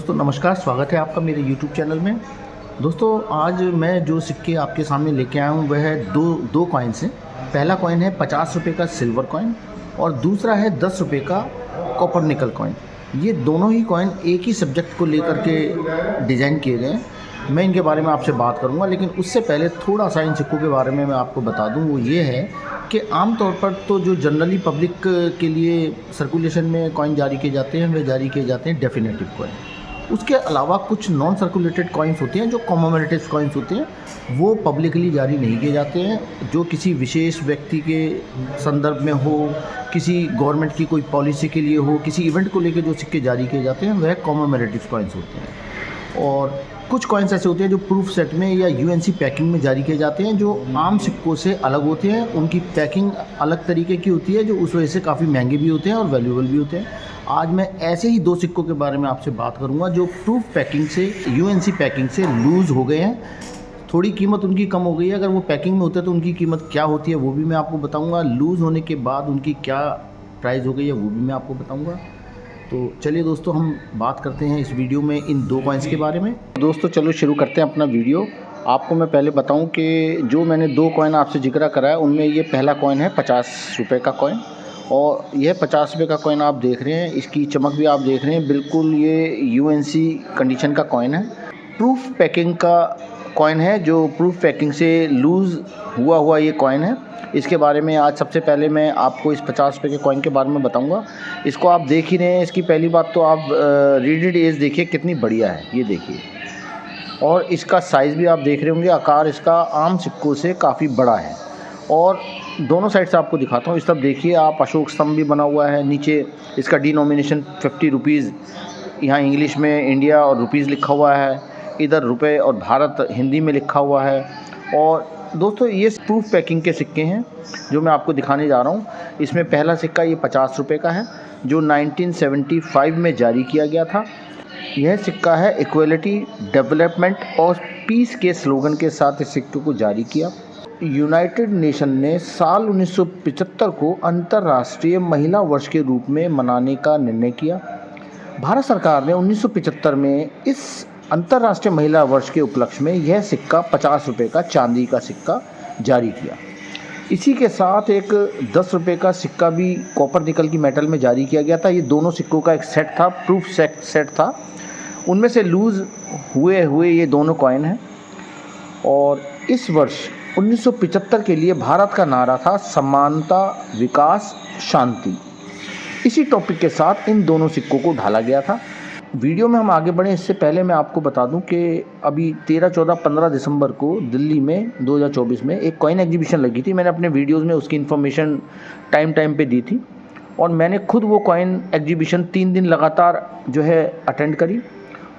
दोस्तों नमस्कार, स्वागत है आपका मेरे YouTube चैनल में। दोस्तों आज मैं जो सिक्के आपके सामने लेके आया हूँ वह है दो कॉइन्स हैं। पहला कॉइन है 50 रुपये का सिल्वर कॉइन और दूसरा है 10 रुपये का कॉपर निकल कॉइन। ये दोनों ही कॉइन एक ही सब्जेक्ट को लेकर के डिज़ाइन किए गए हैं। मैं इनके बारे में आपसे बात करूंगा, लेकिन उससे पहले थोड़ा सा इन सिक्कों के बारे में मैं आपको बता दूं। वो ये है कि आमतौर पर तो जो जनरली पब्लिक के लिए सर्कुलेशन में कॉइन जारी किए जाते हैं वे जारी किए जाते हैं डेफिनेटिव कॉइन। उसके अलावा कुछ नॉन सर्कुलेटेड कॉइन्स होते हैं जो कॉमेमोरेटिव कॉइन्स होते हैं, वो पब्लिकली जारी नहीं किए जाते हैं। जो किसी विशेष व्यक्ति के संदर्भ में हो, किसी गवर्नमेंट की कोई पॉलिसी के लिए हो, किसी इवेंट को लेकर जो सिक्के जारी किए जाते हैं वह कॉमेमोरेटिव कॉइन्स होते हैं। और कुछ कॉइन्स ऐसे होते हैं जो प्रूफ सेट में या यूएनसी पैकिंग में जारी किए जाते हैं, जो आम सिक्कों से अलग होते हैं। उनकी पैकिंग अलग तरीके की होती है, जो उस वजह से काफ़ी महंगे भी होते हैं और वैल्यूएबल भी होते हैं। आज मैं ऐसे ही दो सिक्कों के बारे में आपसे बात करूंगा जो प्रूफ पैकिंग से यूएनसी पैकिंग से लूज़ हो गए हैं। थोड़ी कीमत उनकी कम हो गई है। अगर वो पैकिंग में होते तो उनकी कीमत क्या होती है वो भी मैं आपको बताऊँगा। लूज़ होने के बाद उनकी क्या प्राइस हो गई है वो भी मैं आपको बताऊँगा। तो चलिए दोस्तों, हम बात करते हैं इस वीडियो में इन दो कॉइन्स के बारे में। दोस्तों चलो शुरू करते हैं अपना वीडियो। आपको मैं पहले बताऊं कि जो मैंने दो कॉइन आपसे जिक्र करा है उनमें ये पहला कॉइन है 50 रुपये का कॉइन, और यह 50 रुपये का कॉइन आप देख रहे हैं, इसकी चमक भी आप देख रहे हैं, बिल्कुल ये यूएनसी कंडीशन का कॉइन है। प्रूफ पैकिंग का कॉइन है, जो प्रूफ पैकिंग से लूज़ हुआ ये कॉइन है। इसके बारे में आज सबसे पहले मैं आपको इस 50 रुपये के कॉइन के बारे में बताऊंगा। इसको आप देख ही रहे हैं। इसकी पहली बात तो आप रीडेड एज देखिए कितनी बढ़िया है, ये देखिए। और इसका साइज़ भी आप देख रहे होंगे, आकार इसका आम सिक्कों से काफ़ी बड़ा है। और दोनों साइड से आपको दिखाता हूँ। इस तरफ देखिए आप, अशोक स्तंभ भी बना हुआ है। नीचे इसका डिनोमिनेशन 50 रुपीज़, यहाँ इंग्लिश में इंडिया और रुपीज़ लिखा हुआ है। इधर रुपए और भारत हिंदी में लिखा हुआ है। और दोस्तों ये प्रूफ पैकिंग के सिक्के हैं जो मैं आपको दिखाने जा रहा हूँ। इसमें पहला सिक्का ये 50 रुपये का है जो 1975 में जारी किया गया था। यह सिक्का है इक्वलिटी, डेवलपमेंट और पीस के स्लोगन के साथ इस सिक्के को जारी किया। यूनाइटेड नेशन ने साल 1975 को अंतर्राष्ट्रीय महिला वर्ष के रूप में मनाने का निर्णय किया। भारत सरकार ने 1975 में इस अंतर्राष्ट्रीय महिला वर्ष के उपलक्ष्य में यह सिक्का 50 रुपये का चांदी का सिक्का जारी किया। इसी के साथ एक 10 रुपये का सिक्का भी कॉपर निकल की मेटल में जारी किया गया था। ये दोनों सिक्कों का एक सेट था, प्रूफ सेट था। उनमें से लूज़ हुए ये दोनों कॉइन हैं। और इस वर्ष 1975 के लिए भारत का नारा था समानता, विकास, शांति। इसी टॉपिक के साथ इन दोनों सिक्कों को ढाला गया था। वीडियो में हम आगे बढ़ें इससे पहले मैं आपको बता दूं कि अभी 13, 14, 15 दिसंबर को दिल्ली में 2024 में एक कॉइन एग्जीबिशन लगी थी। मैंने अपने वीडियोस में उसकी इन्फॉर्मेशन टाइम पे दी थी, और मैंने खुद वो कॉइन एग्जीबिशन 3 दिन लगातार जो है अटेंड करी।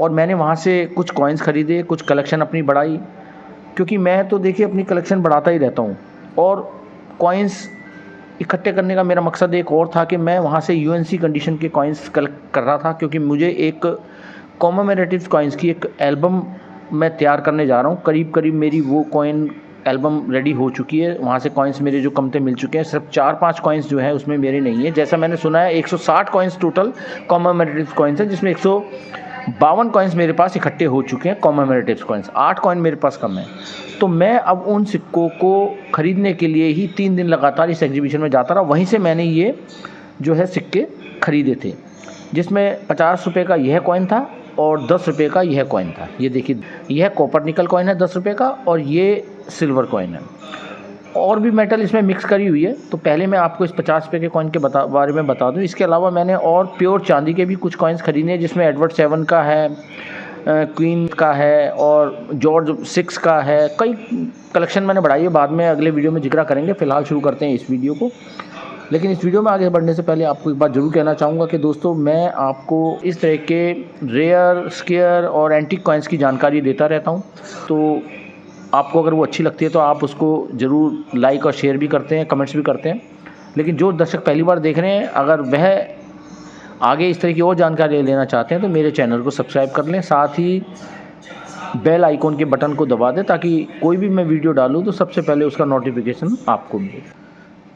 और मैंने वहाँ से कुछ कॉइन्स ख़रीदे, कुछ कलेक्शन अपनी बढ़ाई, क्योंकि मैं तो देखिए अपनी कलेक्शन बढ़ाता ही रहता हूँ। और कॉइन्स इकट्ठे करने का मेरा मकसद एक और था कि मैं वहाँ से यूएनसी कंडीशन के कॉइन्स कलेक्ट कर रहा था, क्योंकि मुझे एक कॉमेमोरेटिव कॉइन्स की एक एल्बम मैं तैयार करने जा रहा हूँ। करीब मेरी वो कॉइन एल्बम रेडी हो चुकी है। वहाँ से कॉइन्स मेरे जो कमते मिल चुके हैं। सिर्फ 4-5 कॉइन्स जो है उसमें मेरे नहीं है। जैसा मैंने सुना है 160 कॉइन्स टोटल कॉमेमोरेटिव कॉइन्स हैं, जिसमें 152 कॉइन्स मेरे पास इकट्ठे हो चुके हैं कॉमेमोरेटिव कॉइन्स। 8 कॉइन मेरे पास कम है। तो मैं अब उन सिक्कों को ख़रीदने के लिए ही 3 दिन लगातार इस एग्जीबिशन में जाता रहा। वहीं से मैंने ये जो है सिक्के ख़रीदे थे, जिसमें 50 रुपये का यह कॉइन था और 10 रुपये का यह कॉइन था। ये देखिए, यह कॉपर निकल कॉइन है 10 रुपये का, और ये सिल्वर कॉइन है। और भी मेटल इसमें मिक्स करी हुई है। तो पहले मैं आपको इस 50 रुपये के कॉइन के बारे में बता दूं। इसके अलावा मैंने और प्योर चांदी के भी कुछ कॉइन्स खरीदे हैं, जिसमें एडवर्ड 7 का है, क्वीन का है और जॉर्ज 6 का है। कई कलेक्शन मैंने बढ़ाई है, बाद में अगले वीडियो में जिक्र करेंगे। फ़िलहाल शुरू करते हैं इस वीडियो को। लेकिन इस वीडियो में आगे बढ़ने से पहले आपको एक बात ज़रूर कहना चाहूँगा कि दोस्तों, मैं आपको इस तरह के रेयर, स्केयर और एंटीक कॉइन्स की जानकारी देता रहता हूँ। तो आपको अगर वो अच्छी लगती है तो आप उसको ज़रूर लाइक और शेयर भी करते हैं, कमेंट्स भी करते हैं। लेकिन जो दर्शक पहली बार देख रहे हैं, अगर वह आगे इस तरह की और जानकारी लेना चाहते हैं तो मेरे चैनल को सब्सक्राइब कर लें। साथ ही बेल आइकॉन के बटन को दबा दें, ताकि कोई भी मैं वीडियो डालूँ तो सबसे पहले उसका नोटिफिकेशन आपको मिले।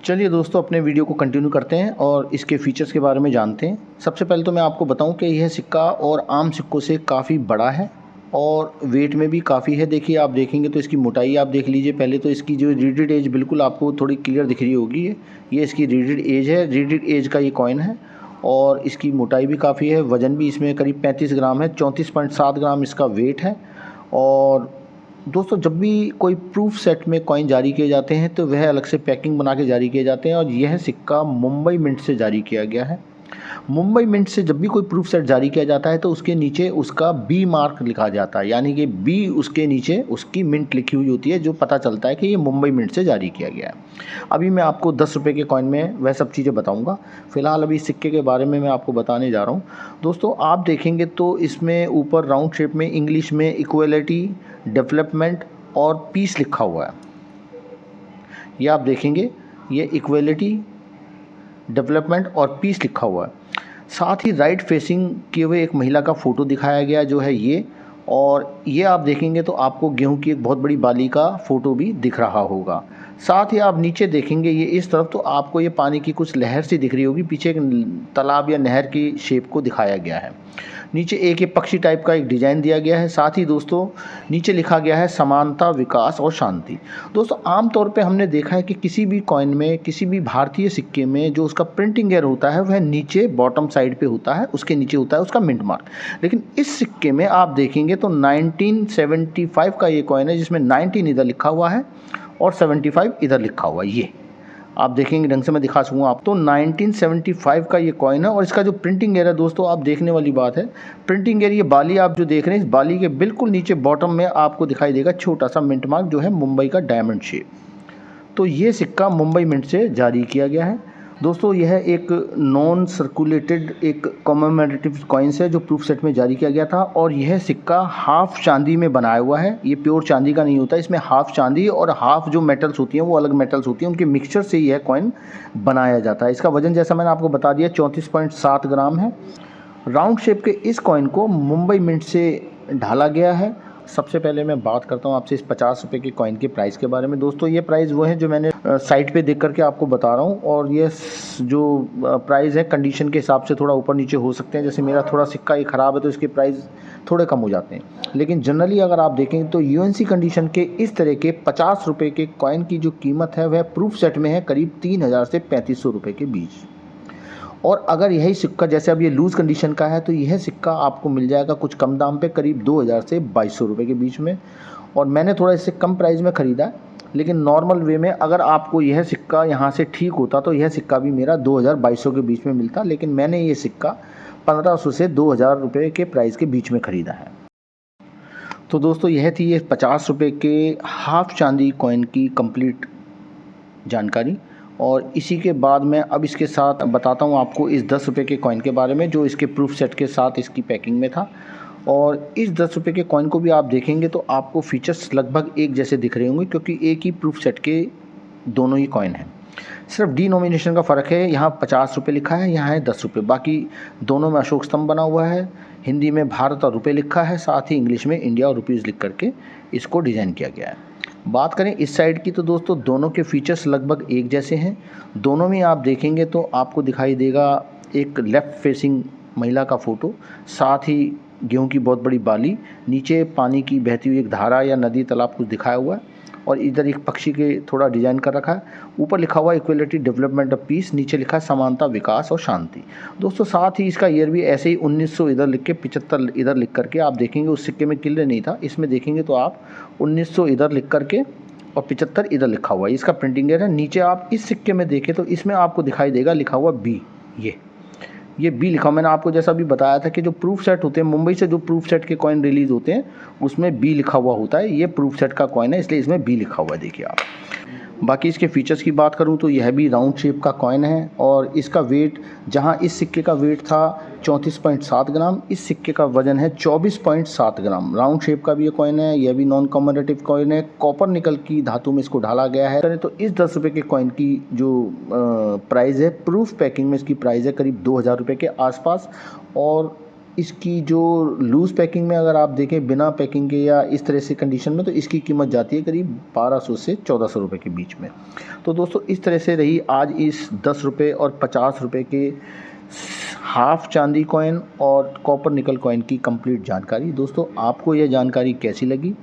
चलिए दोस्तों, अपने वीडियो को कंटिन्यू करते हैं और इसके फीचर्स के बारे में जानते हैं। सबसे पहले तो मैं आपको बताऊं कि यह सिक्का और आम सिक्कों से काफ़ी बड़ा है और वेट में भी काफ़ी है। देखिए, आप देखेंगे तो इसकी मोटाई आप देख लीजिए। पहले तो इसकी जो रीडेड एज बिल्कुल आपको थोड़ी क्लियर दिख रही होगी। ये इसकी रीडेड एज है। रीडेड एज का ये कॉइन है और इसकी मोटाई भी काफ़ी है। वज़न भी इसमें करीब 35 ग्राम है। 34.7 ग्राम इसका वेट है। और दोस्तों, जब भी कोई प्रूफ सेट में कॉइन जारी किए जाते हैं तो वह अलग से पैकिंग बना के जारी किए जाते हैं और यह सिक्का मुंबई मिंट से जारी किया गया है। मुंबई मिंट से जब भी कोई प्रूफ सेट जारी किया जाता है तो उसके नीचे उसका बी मार्क लिखा जाता है, यानी कि बी उसके नीचे उसकी मिंट लिखी हुई होती है, जो पता चलता है कि ये मुंबई मिंट से जारी किया गया है। अभी मैं आपको 10 रुपये के कॉइन में वह सब चीज़ें बताऊंगा। फिलहाल अभी सिक्के के बारे में मैं आपको बताने जा रहा हूँ। दोस्तों, आप देखेंगे तो इसमें ऊपर राउंड शेप में इंग्लिश में इक्वलिटी, डेवलपमेंट और पीस लिखा हुआ है। ये आप देखेंगे, ये इक्वलिटी, डेवलपमेंट और पीस लिखा हुआ है। साथ ही राइट फेसिंग किए हुए एक महिला का फ़ोटो दिखाया गया जो है ये। और ये आप देखेंगे तो आपको गेहूं की एक बहुत बड़ी बाली का फ़ोटो भी दिख रहा होगा। साथ ही आप नीचे देखेंगे ये इस तरफ तो आपको ये पानी की कुछ लहर सी दिख रही होगी। पीछे एक तालाब या नहर की शेप को दिखाया गया है। नीचे एक ये पक्षी टाइप का एक डिज़ाइन दिया गया है। साथ ही दोस्तों, नीचे लिखा गया है समानता, विकास और शांति। दोस्तों, आमतौर पे हमने देखा है कि किसी भी कॉइन में, किसी भी भारतीय सिक्के में जो उसका प्रिंटिंग एयर होता है वह नीचे बॉटम साइड पे होता है, उसके नीचे होता है उसका मिंट मार्क। लेकिन इस सिक्के में आप देखेंगे तो 1975 का ये कॉइन है, जिसमें 19 इधर लिखा हुआ है और 75 इधर लिखा हुआ है। ये आप देखेंगे, ढंग से मैं दिखा सकूँगा आप तो 1975 का ये कॉइन है। और इसका जो प्रिंटिंग एयर है दोस्तों, आप देखने वाली बात है। प्रिंटिंग एयर, ये बाली आप जो देख रहे हैं, इस बाली के बिल्कुल नीचे बॉटम में आपको दिखाई देगा छोटा सा मिंट मार्क, जो है मुंबई का डायमंड शेप। तो ये सिक्का मुंबई मिंट से जारी किया गया है। दोस्तों, यह एक नॉन सर्कुलेटेड एक कॉमेमोरेटिव कॉइन्स है जो प्रूफ सेट में जारी किया गया था। और यह सिक्का हाफ चांदी में बनाया हुआ है। ये प्योर चांदी का नहीं होता, इसमें हाफ चांदी और हाफ जो मेटल्स होती हैं वो अलग मेटल्स होती हैं, उनके मिक्सचर से यह कॉइन बनाया जाता है। इसका वजन जैसा मैंने आपको बता दिया 34.7 ग्राम है। राउंड शेप के इस कॉइन को मुंबई मिंट से ढाला गया है। सबसे पहले मैं बात करता हूँ आपसे इस 50 रुपये के कॉइन के प्राइस के बारे में। दोस्तों, ये प्राइस वो है जो मैंने साइट पे देख करके आपको बता रहा हूँ। और ये जो प्राइस है कंडीशन के हिसाब से थोड़ा ऊपर नीचे हो सकते हैं। जैसे मेरा थोड़ा सिक्का ये ख़राब है तो इसके प्राइस थोड़े कम हो जाते हैं। लेकिन जनरली अगर आप देखें तो यूएनसी कंडीशन के इस तरह के 50 रुपये के कॉइन की जो कीमत है वह प्रूफ सेट में है करीब 3000 से 3500 रुपये के बीच। और अगर यही सिक्का, जैसे अब ये लूज़ कंडीशन का है, तो यह सिक्का आपको मिल जाएगा कुछ कम दाम पे, करीब 2000 से 2200 रुपये के बीच में। और मैंने थोड़ा इससे कम प्राइस में ख़रीदा है। लेकिन नॉर्मल वे में अगर आपको यह सिक्का यहाँ से ठीक होता तो यह सिक्का भी मेरा 2000-2200 के बीच में मिलता। लेकिन मैंने ये सिक्का 1500 से 2000 रुपये के प्राइस के बीच में ख़रीदा है। तो दोस्तों, यह थी ये 50 रुपये के हाफ चांदी कॉइन की कंप्लीट जानकारी। और इसी के बाद मैं अब इसके साथ बताता हूँ आपको इस 10 रुपये के कॉइन के बारे में, जो इसके प्रूफ सेट के साथ इसकी पैकिंग में था। और इस 10 रुपये के कॉइन को भी आप देखेंगे तो आपको फीचर्स लगभग एक जैसे दिख रहे होंगे, क्योंकि एक ही प्रूफ सेट के दोनों ही कॉइन हैं। सिर्फ डिनोमिनेशन का फ़र्क है, यहाँ 50 रुपये लिखा है, यहाँ है 10 रुपये। बाकी दोनों में अशोक स्तंभ बना हुआ है, हिंदी में भारत और रुपये लिखा है, साथ ही इंग्लिश में इंडिया और रुपीज़ लिख करके इसको डिज़ाइन किया गया है। बात करें इस साइड की तो दोस्तों, दोनों के फीचर्स लगभग एक जैसे हैं। दोनों में आप देखेंगे तो आपको दिखाई देगा एक लेफ़्ट फेसिंग महिला का फ़ोटो, साथ ही गेहूं की बहुत बड़ी बाली, नीचे पानी की बहती हुई एक धारा या नदी तालाब कुछ दिखाया हुआ है। और इधर एक पक्षी के थोड़ा डिज़ाइन कर रखा है। ऊपर लिखा हुआ है इक्वलिटी, डेवलपमेंट ऑफ पीस, नीचे लिखा है समानता, विकास और शांति। दोस्तों, साथ ही इसका ईयर भी ऐसे ही 1900 इधर लिख के 75 इधर लिख करके आप देखेंगे। उस सिक्के में क्लियर नहीं था, इसमें देखेंगे तो आप 1900 इधर लिख करके और 75 इधर लिखा हुआ है। इसका प्रिंटिंग एयर है। नीचे आप इस सिक्के में देखें तो इसमें आपको दिखाई देगा लिखा हुआ बी। ये बी लिखा हुआ। मैंने आपको जैसा भी बताया था कि जो प्रूफ सेट होते हैं, मुंबई से जो प्रूफ सेट के कॉइन रिलीज़ होते हैं उसमें बी लिखा हुआ होता है। ये प्रूफ सेट का कॉइन है, इसलिए इसमें बी लिखा हुआ है। देखिए आप, बाकी इसके फीचर्स की बात करूं तो यह भी राउंड शेप का कॉइन है। और इसका वेट, जहां इस सिक्के का वेट था 34.7 ग्राम, इस सिक्के का वजन है 24.7 ग्राम। राउंड शेप का भी ये कॉइन है। यह भी नॉन कमोडेटिव कॉइन है। कॉपर निकल की धातु में इसको ढाला गया है। तो इस 10 रुपये के कॉइन की जो प्राइस है, प्रूफ पैकिंग में इसकी प्राइस है करीब 2000 रुपये के आसपास। और इसकी जो लूज़ पैकिंग में अगर आप देखें बिना पैकिंग के या इस तरह से कंडीशन में, तो इसकी कीमत जाती है करीब 1200 से 1400 रुपये के बीच में। तो दोस्तों इस तरह से रही आज इस 10 रुपये और 50 रुपये के हाफ चांदी कॉइन और कॉपर निकल कॉइन की कंप्लीट जानकारी। दोस्तों आपको यह जानकारी कैसी लगी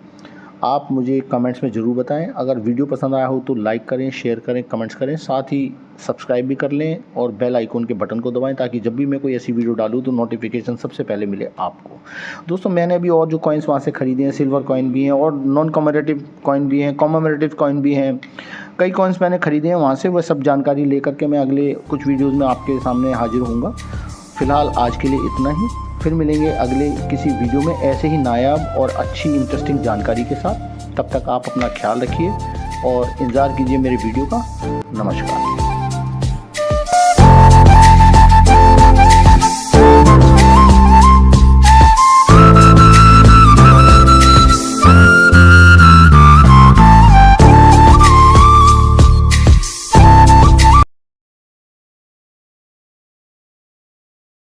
आप मुझे कमेंट्स में ज़रूर बताएं। अगर वीडियो पसंद आया हो तो लाइक करें, शेयर करें, कमेंट्स करें, साथ ही सब्सक्राइब भी कर लें और बेल आइकॉन के बटन को दबाएं ताकि जब भी मैं कोई ऐसी वीडियो डालूं तो नोटिफिकेशन सबसे पहले मिले आपको। दोस्तों मैंने अभी और जो कॉइन्स वहाँ से ख़रीदे हैं, सिल्वर कॉइन भी हैं और नॉन कॉमरेटिव कॉइन भी हैं, कॉमरेटिव कॉइन भी हैं, कई कॉइन्स मैंने ख़रीदे हैं वहाँ से। वह सब जानकारी लेकर के मैं अगले कुछ वीडियोज़ में आपके सामने हाजिर होऊंगा। फ़िलहाल आज के लिए इतना ही, फिर मिलेंगे अगले किसी वीडियो में ऐसे ही नायाब और अच्छी इंटरेस्टिंग जानकारी के साथ। तब तक आप अपना ख्याल रखिए और इंतज़ार कीजिए मेरे वीडियो का। नमस्कार।